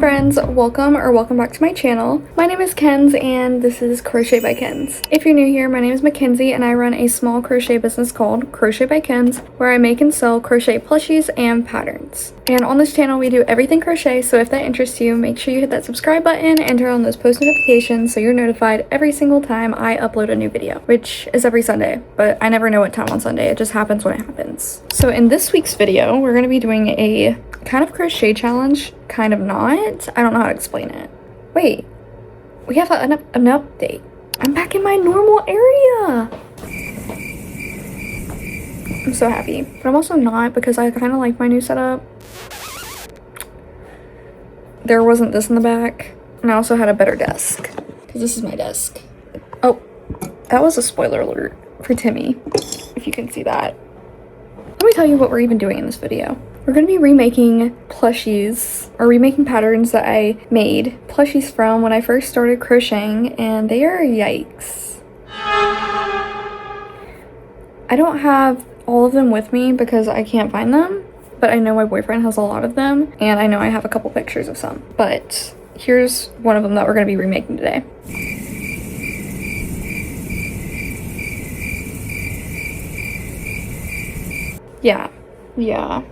friends, welcome back to my channel. My name is Kenz and this is Crochet by Kenz. If you're new here, my name is Mackenzie and I run a small crochet business called Crochet by Kenz, where I make and sell crochet plushies and patterns. And on this channel we do everything crochet, so if that interests you, make sure you hit that subscribe button and turn on those post notifications so you're notified every single time I upload a new video, which is every Sunday, but I never know what time on Sunday, it just happens when it happens. So in this week's video, we're going to be doing a kind of crochet challenge, kind of not. I don't know how to explain it. Wait, we have an update. I'm back in my normal area. I'm so happy, but I'm also not because I kind of like my new setup. There wasn't this in the back, and I also had a better desk because this is my desk. Oh, that was a spoiler alert for Timmy, if you can see that. Let me tell you what we're even doing in this video. We're going to be remaking plushies, or remaking patterns that I made plushies from when I first started crocheting, and they are yikes. I don't have all of them with me because I can't find them, but I know my boyfriend has a lot of them, and I know I have a couple pictures of some. But here's one of them that we're going to be remaking today. Yeah. We're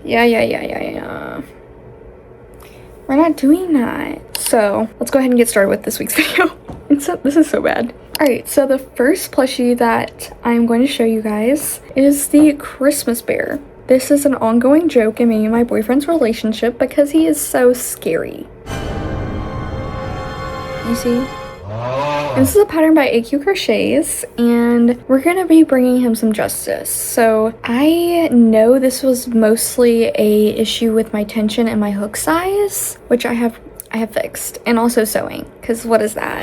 not doing that. So let's go ahead and get started with this week's video. This is so bad. Alright, so the first plushie that I'm going to show you guys is the Christmas bear. This is an ongoing joke in me and my boyfriend's relationship because he is so scary. You see? And this is a pattern by AQcrochets, and we're going to be bringing him some justice. So I know this was mostly a issue with my tension and my hook size, which I have fixed, and also sewing, because what is that?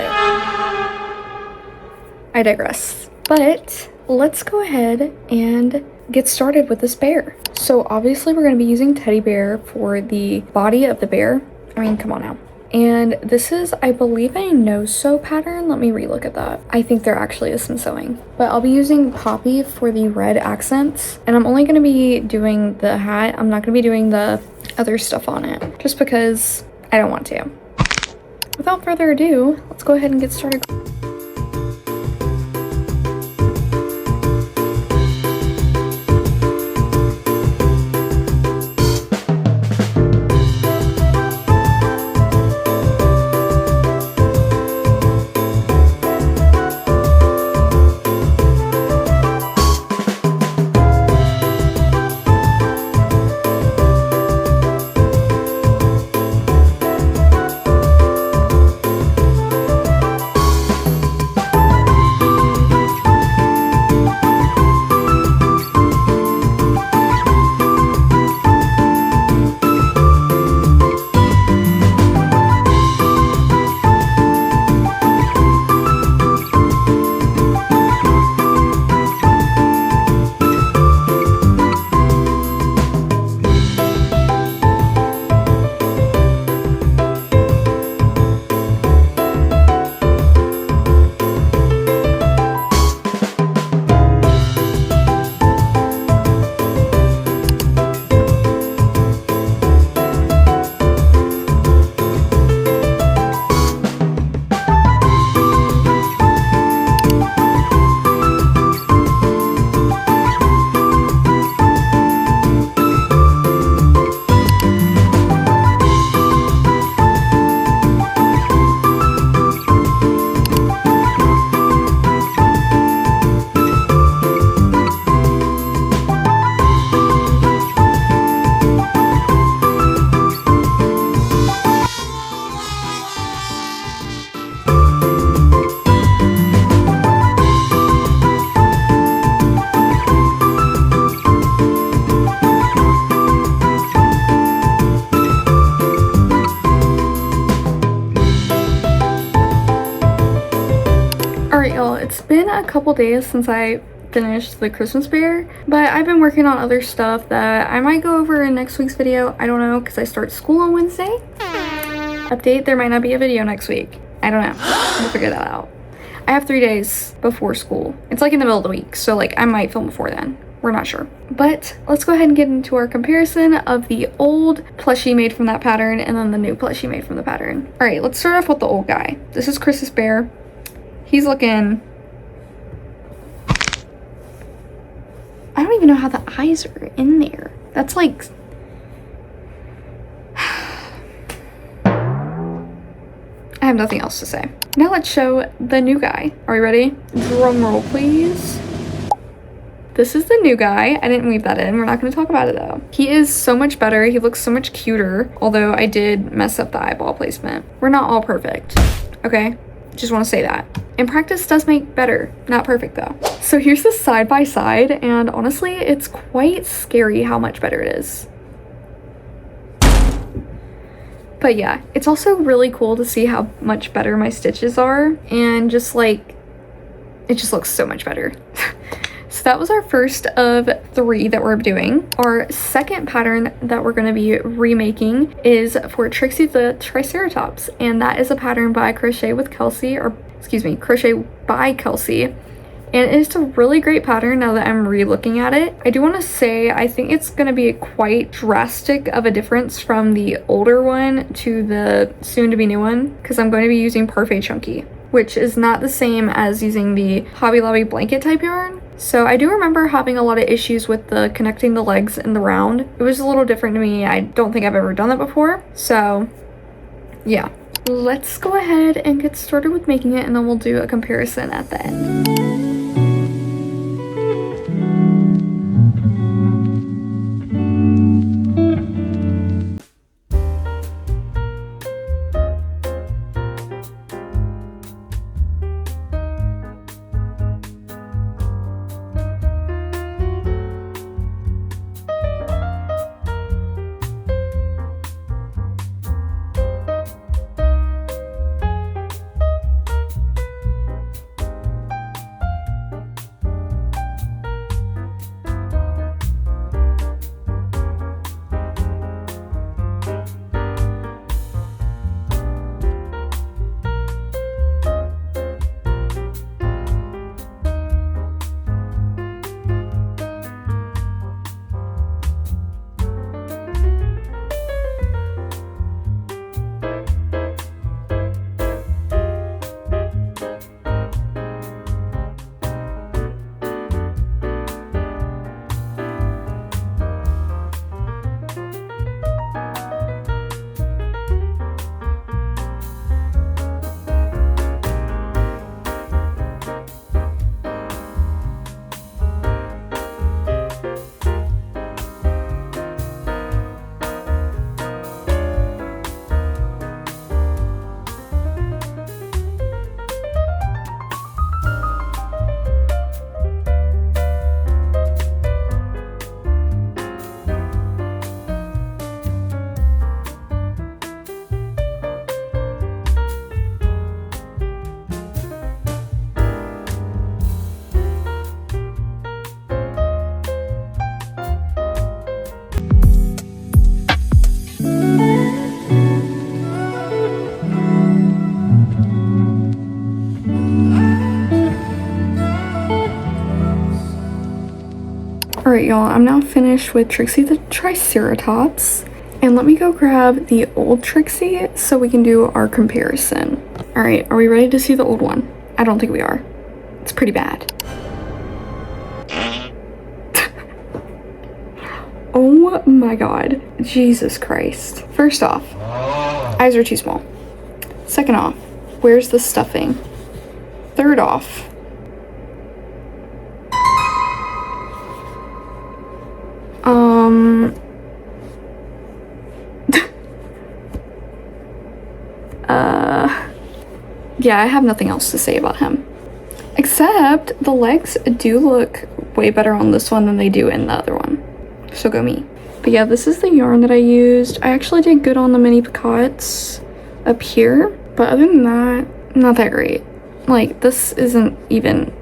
I digress. But let's go ahead and get started with this bear. So obviously we're going to be using teddy bear for the body of the bear. I mean, come on now. And this is, I believe, a no-sew pattern. Let me relook at that. I think there actually is some sewing. But I'll be using poppy for the red accents. And I'm only going to be doing the hat. I'm not going to be doing the other stuff on it, just because I don't want to. Without further ado, let's go ahead and get started. It's been a couple days since I finished the Christmas bear, but I've been working on other stuff that I might go over in next week's video. I don't know, because I start school on Wednesday. Update, there might not be a video next week. I don't know. We'll figure that out. I have 3 days before school. It's like in the middle of the week, so like I might film before then. We're not sure. But let's go ahead and get into our comparison of the old plushie made from that pattern and then the new plushie made from the pattern. All right, let's start off with the old guy. This is Chris's bear. He's looking... I don't even know how the eyes are in there. That's like... I have nothing else to say. Now let's show the new guy. Are we ready? Drum roll, please. This is the new guy. I didn't weave that in. We're not going to talk about it though. He is so much better. He looks so much cuter. Although I did mess up the eyeball placement. We're not all perfect. Okay? Just want to say that. And practice does make better. Not perfect though. So here's the side by side. And honestly, it's quite scary how much better it is. But yeah, it's also really cool to see how much better my stitches are. And just like, it just looks so much better. So that was our first of 3 that we're doing. Our second pattern that we're going to be remaking is for Trixie the Triceratops. And that is a pattern by CrochetByKelsie. And it's a really great pattern now that I'm re-looking at it. I do want to say I think it's going to be quite drastic of a difference from the older one to the soon-to-be new one. Because I'm going to be using Parfait Chunky, which is not the same as using the Hobby Lobby blanket type yarn. So I do remember having a lot of issues with the connecting the legs in the round. It was a little different to me. I don't think I've ever done that before. So yeah, let's go ahead and get started with making it, and then we'll do a comparison at the end. Alright y'all, I'm now finished with Trixie the Triceratops, and let me go grab the old Trixie so we can do our comparison. Alright, are we ready to see the old one? I don't think we are. It's pretty bad. Oh my god. Jesus Christ. First off, eyes are too small. Second off, where's the stuffing? Third off, yeah, I have nothing else to say about him. Except the legs do look way better on this one than they do in the other one. So go me. But yeah, this is the yarn that I used. I actually did good on the mini picots up here. But other than that, not that great. Like, this isn't even...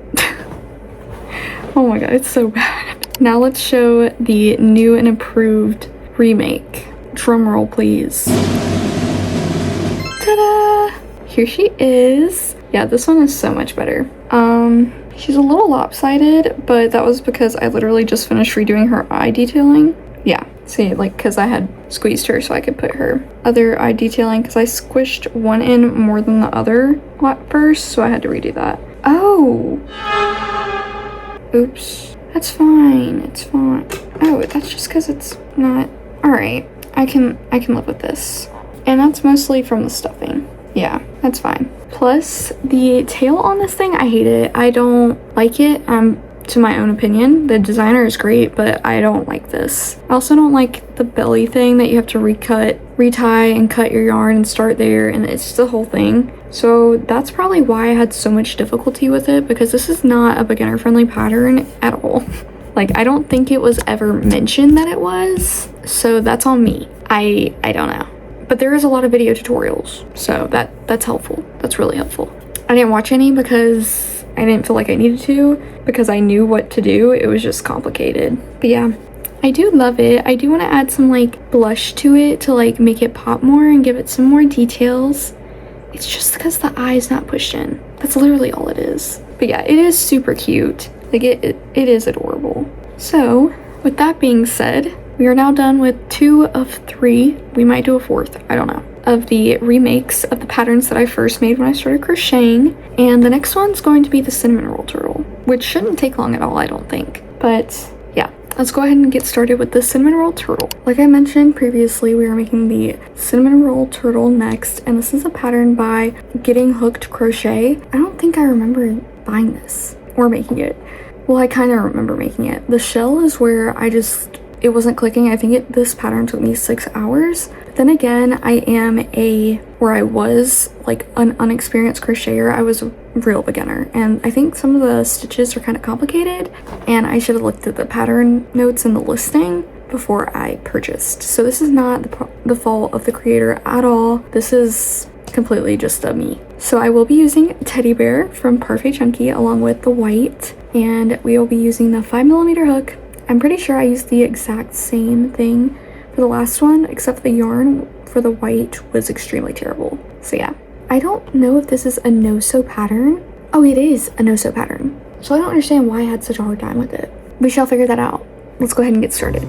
Oh my god, it's so bad. Now let's show the new and improved remake. Drum roll, please. Ta-da! Here she is. Yeah, this one is so much better. She's a little lopsided, but that was because I literally just finished redoing her eye detailing. Yeah, see, like, because I had squeezed her so I could put her other eye detailing, because I squished one in more than the other at first, so I had to redo that. Oh! Oops. That's fine. It's fine. Oh, that's just because it's not... Alright, I can live with this. And that's mostly from the stuffing. Yeah, that's fine. Plus, the tail on this thing, I hate it. I don't like it. To my own opinion, the designer is great, but I don't like this. I also don't like the belly thing that you have to retie and cut your yarn and start there, and it's just the whole thing. So that's probably why I had so much difficulty with it, because this is not a beginner friendly pattern at all. Like, I don't think it was ever mentioned that it was, so that's on me. I don't know. But there is a lot of video tutorials, so that's helpful. That's really helpful. I didn't watch any because I didn't feel like I needed to, because I knew what to do. It was just complicated. But yeah, I do love it. I do want to add some like blush to it to like make it pop more and give it some more details. It's just because the eye is not pushed in. That's literally all it is. But yeah, it is super cute. Like it is adorable. So with that being said, we are now done with 2 of 3. We might do a 4th, I don't know, of the remakes of the patterns that I first made when I started crocheting. And the next one's going to be the cinnamon roll turtle, which shouldn't take long at all, I don't think. But yeah, let's go ahead and get started with the cinnamon roll turtle. Like I mentioned previously, we are making the cinnamon roll turtle next, and this is a pattern by Getting Hooked Crochet. I don't think I remember buying this or making it. Well, I kind of remember making it. The shell is where it wasn't clicking. I think this pattern took me 6 hours. But then again, I was like an unexperienced crocheter. I was a real beginner, and I think some of the stitches are kind of complicated, and I should have looked at the pattern notes in the listing before I purchased. So this is not the fault of the creator at all. This is completely just me. So I will be using Teddy Bear from Parfait Chunky along with the white, and we will be using the 5mm hook. I'm pretty sure I used the exact same thing for the last one, except the yarn for the white was extremely terrible. So yeah, I don't know if this is a no-sew pattern. Oh, it is a no-sew pattern. So I don't understand why I had such a hard time with it. We shall figure that out. Let's go ahead and get started.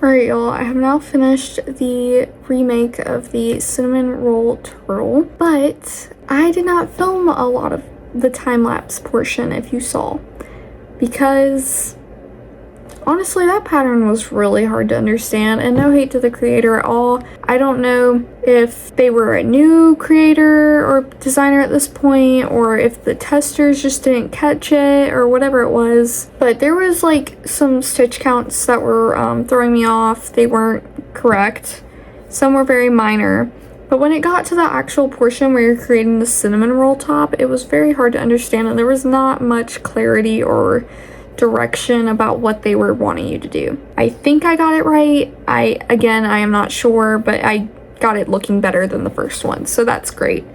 Alright y'all, I have now finished the remake of the cinnamon roll turtle, but I did not film a lot of the time-lapse portion, if you saw, because honestly that pattern was really hard to understand, and no hate to the creator at all. I don't know if they were a new creator or designer at this point, or if the testers just didn't catch it, or whatever it was, but there was like some stitch counts that were throwing me off. They weren't correct. Some were very minor. But when it got to the actual portion where you're creating the cinnamon roll top, it was very hard to understand, and there was not much clarity or direction about what they were wanting you to do. I think I got it right. I am not sure, but I got it looking better than the first one, so that's great.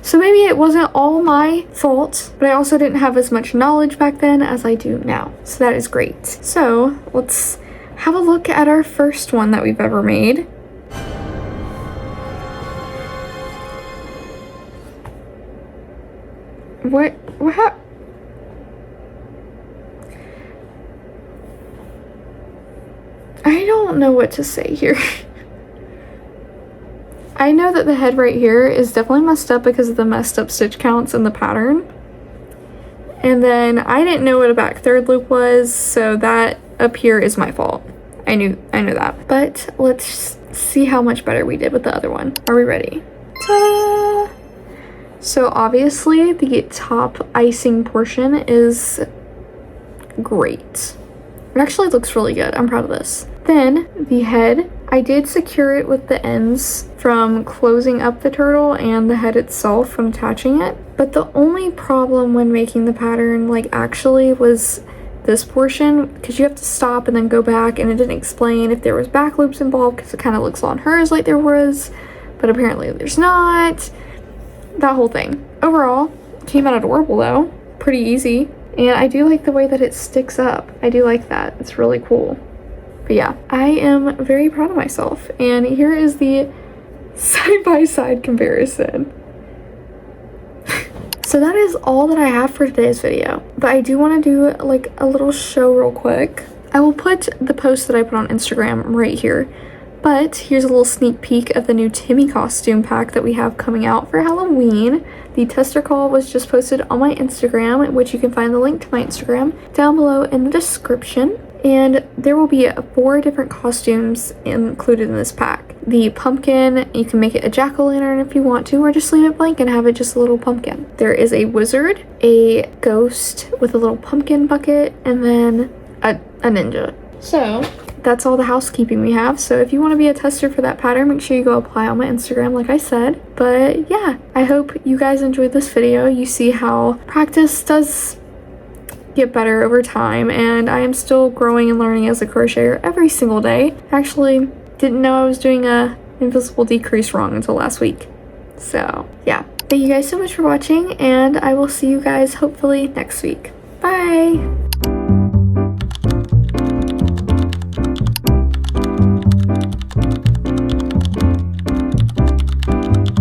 So maybe it wasn't all my fault, but I also didn't have as much knowledge back then as I do now, so that is great. So let's have a look at our first one that we've ever made. What I don't know what to say here. I know that the head right here is definitely messed up because of the messed up stitch counts in the pattern. And then I didn't know what a back third loop was, so that up here is my fault. I knew that. But let's see how much better we did with the other one. Are we ready? Ta-da! So obviously the top icing portion is great. It actually looks really good. I'm proud of this. Then the head, I did secure it with the ends from closing up the turtle and the head itself from attaching it. But the only problem when making the pattern, like, actually was this portion, because you have to stop and then go back, and it didn't explain if there was back loops involved, because it kind of looks on hers like there was, but apparently there's not. That whole thing. Overall, came out adorable though. Pretty easy. And I do like the way that it sticks up. I do like that. It's really cool. But yeah, I am very proud of myself. And here is the side-by-side comparison. So that is all that I have for today's video. But I do want to do like a little show real quick. I will put the post that I put on Instagram right here. But here's a little sneak peek of the new Timmy costume pack that we have coming out for Halloween. The tester call was just posted on my Instagram, which you can find the link to my Instagram down below in the description. And there will be 4 different costumes included in this pack. The pumpkin, you can make it a jack-o'-lantern if you want to, or just leave it blank and have it just a little pumpkin. There is a wizard, a ghost with a little pumpkin bucket, and then a ninja. So that's all the housekeeping we have. So if you want to be a tester for that pattern, make sure you go apply on my Instagram like I said. But yeah, I hope you guys enjoyed this video. You see how practice does get better over time, and I am still growing and learning as a crocheter every single day. Actually, didn't know I was doing a invisible decrease wrong until last week. So yeah, thank you guys so much for watching, and I will see you guys hopefully next week. Bye!